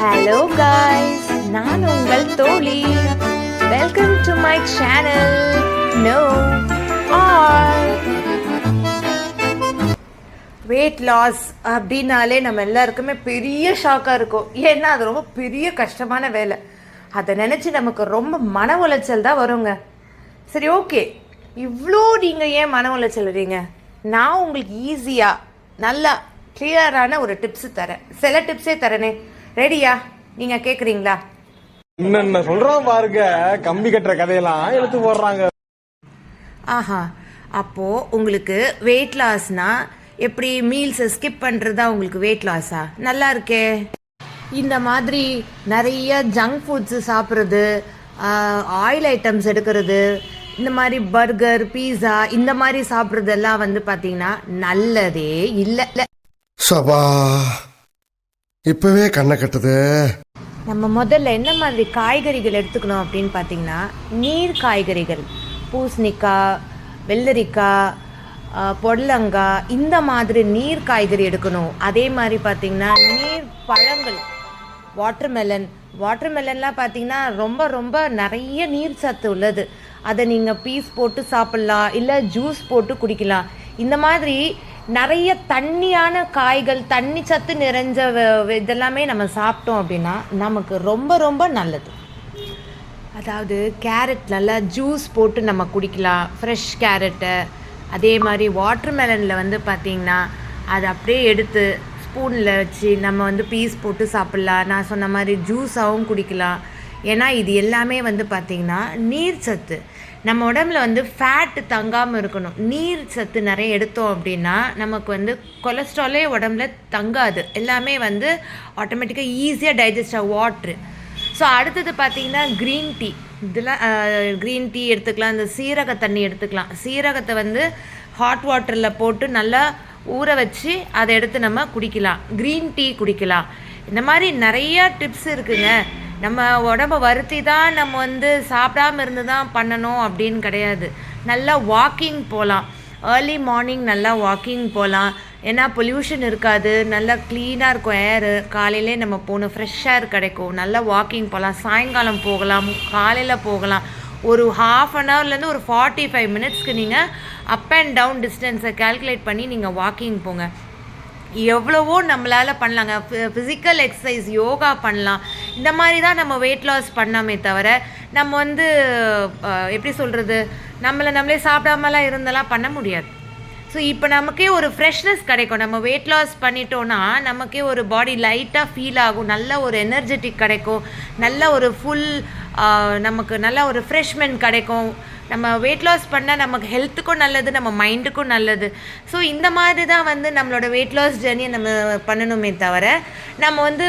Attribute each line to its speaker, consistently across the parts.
Speaker 1: Hello guys, நான் உங்கள் தோழி. Welcome to my channel. No all weight loss அப்படின்னாலே நம்ம எல்லாருக்குமே பெரிய ஷாக்காக இருக்கும். ஏன்னா அது ரொம்ப பெரிய கஷ்டமான வேலை. அதை நினச்சி நமக்கு ரொம்ப மன உளைச்சல் தான் வருங்க. சரி, ஓகே, இவ்வளோ நீங்கள் ஏன் மன உளைச்சல் வரீங்க? நான் உங்களுக்கு ஈஸியாக நல்லா கிளியரான ஒரு டிப்ஸு தரேன். சில டிப்ஸே தரேனே. ரெடியா? நீங்கள் கேட்குறீங்களா?
Speaker 2: என்ன சொல்கிறோம் பாருங்க, கம்பி கட்டுற கதையெல்லாம் எடுத்து போடுறாங்க.
Speaker 1: ஆஹா, அப்போது உங்களுக்கு வெயிட் லாஸ்னா எப்படி மீல்ஸை ஸ்கிப் பண்ணுறதா உங்களுக்கு வெயிட் லாஸா? நல்லா இருக்கே. இந்த மாதிரி நிறைய ஜங்க் ஃபுட்ஸு சாப்பிட்றது, ஆயில் ஐட்டம்ஸ் எடுக்கிறது, இந்த மாதிரி பர்கர், பீஸா இந்த மாதிரி சாப்பிட்றதெல்லாம் வந்து பார்த்தீங்கன்னா நல்லதே இல்லை.
Speaker 3: சபா, இப்பவே கண்ணை கட்டுது.
Speaker 1: நம்ம முதல்ல என்ன மாதிரி காய்கறிகள் எடுத்துக்கணும் அப்படின்னு பார்த்தீங்கன்னா, நீர் காய்கறிகள், பூசணிக்காய், வெள்ளரிக்காய், பொடலங்காய், இந்த மாதிரி நீர் காய்கறி எடுக்கணும். அதே மாதிரி பார்த்தீங்கன்னா நீர் பழங்கள், வாட்டர்மெலன்லாம் பார்த்தீங்கன்னா ரொம்ப ரொம்ப நிறைய நீர் சத்து உள்ளது. அதை நீங்கள் பீஸ் போட்டு சாப்பிட்லாம், இல்லை ஜூஸ் போட்டு குடிக்கலாம். இந்த மாதிரி நிறைய தண்ணியான காய்கள், தண்ணி சத்து நிறைஞ்ச இதெல்லாமே நம்ம சாப்பிட்டோம் அப்படின்னா நமக்கு ரொம்ப ரொம்ப நல்லது. அதாவது கேரட் நல்லா ஜூஸ் போட்டு நம்ம குடிக்கலாம், ஃப்ரெஷ் கேரட்டை. அதே மாதிரி வாட்டர்மெலனில் வந்து பார்த்திங்கன்னா அதை அப்படியே எடுத்து ஸ்பூனில் வச்சு நம்ம வந்து பீஸ் போட்டு சாப்பிட்லாம். நான் சொன்ன மாதிரி ஜூஸாகவும் குடிக்கலாம். ஏன்னா இது எல்லாமே வந்து பார்த்திங்கன்னா நீர் சத்து. நம்ம உடம்புல வந்து ஃபேட்டு தங்காமல் இருக்கணும். நீர் சத்து நிறைய எடுத்தோம் அப்படின்னா நமக்கு வந்து கொலஸ்ட்ராலே உடம்புல தங்காது. எல்லாமே வந்து ஆட்டோமேட்டிக்காக ஈஸியாக டைஜஸ்ட் ஆகும். வாட்ரு. ஸோ அடுத்தது பார்த்திங்கன்னா க்ரீன் டீ. இதெல்லாம் க்ரீன் டீ எடுத்துக்கலாம். இந்த சீரக தண்ணி எடுத்துக்கலாம். சீரகத்தை வந்து ஹாட் வாட்டரில் போட்டு நல்லா ஊற வச்சு அதை எடுத்து நம்ம குடிக்கலாம். க்ரீன் டீ குடிக்கலாம். இந்த மாதிரி நிறையா டிப்ஸ் இருக்குங்க. நம்ம உடம்பை வருத்தி தான் நம்ம வந்து சாப்பிடாமல் இருந்து தான் பண்ணணும் அப்படின்னு கிடையாது. நல்லா வாக்கிங் போகலாம். ஏர்லி மார்னிங் நல்லா வாக்கிங் போகலாம். ஏன்னா பொல்யூஷன் இருக்காது, நல்லா க்ளீனாக இருக்கும் ஏரு. காலையிலே நம்ம போகணும், ஃப்ரெஷ் ஏர் கிடைக்கும். நல்லா வாக்கிங் போகலாம். சாயங்காலம் போகலாம், காலையில் போகலாம். ஒரு ½ அன் ஹவர்லேருந்து ஒரு 45 மினிட்ஸ்க்கு நீங்கள் அப் அண்ட் டவுன் டிஸ்டன்ஸை கால்குலேட் பண்ணி நீங்கள் வாக்கிங் போங்க. எவ்வளவோ நம்மளால் பண்ணலாங்க. ஃபிசிக்கல் எக்ஸசைஸ், யோகா பண்ணலாம். இந்த மாதிரி தான் நம்ம வெயிட் லாஸ் பண்ணாமே தவிர நம்ம வந்து எப்படி சொல்கிறது, நம்மளே சாப்பிடாமலாம் இருந்தெல்லாம் பண்ண முடியாது. ஸோ இப்போ நமக்கே ஒரு ஃப்ரெஷ்னஸ் கிடைக்கும். நம்ம வெயிட் லாஸ் பண்ணிட்டோன்னா நமக்கே ஒரு பாடி லைட்டாக ஃபீல் ஆகும். நல்ல ஒரு எனர்ஜெட்டிக் கிடைக்கும். நல்ல ஒரு ஃபுல் நமக்கு நல்ல ஒரு ஃப்ரெஷ்மெண்ட் கிடைக்கும். நம்ம வெயிட் லாஸ் பண்ணால் நமக்கு ஹெல்த்துக்கும் நல்லது, நம்ம மைண்டுக்கும் நல்லது. ஸோ இந்த மாதிரி தான் வந்து நம்மளோட வெயிட் லாஸ் ஜேர்னியை நம்ம பண்ணணுமே தவிர நம்ம வந்து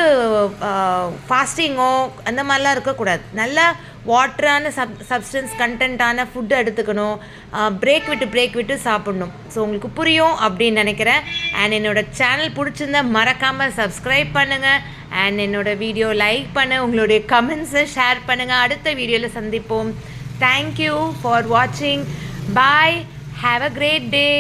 Speaker 1: ஃபாஸ்டிங்கோ அந்த மாதிரிலாம் இருக்கக்கூடாது. நல்லா வாட்டரான சப்ஸ்டன்ஸ் கண்டென்ட்டான ஃபுட்டு எடுத்துக்கணும். பிரேக் விட்டு சாப்பிட்ணும். ஸோ உங்களுக்கு புரியும் அப்படின்னு நினைக்கிறேன். அண்ட் என்னோடய சேனல் பிடிச்சிருந்தா மறக்காமல் சப்ஸ்கிரைப் பண்ணுங்கள். அண்ட் என்னோடய வீடியோ லைக் பண்ண, உங்களுடைய கமெண்ட்ஸை ஷேர் பண்ணுங்கள். அடுத்த வீடியோவில் சந்திப்போம். Thank you for watching. Bye. Have a great day.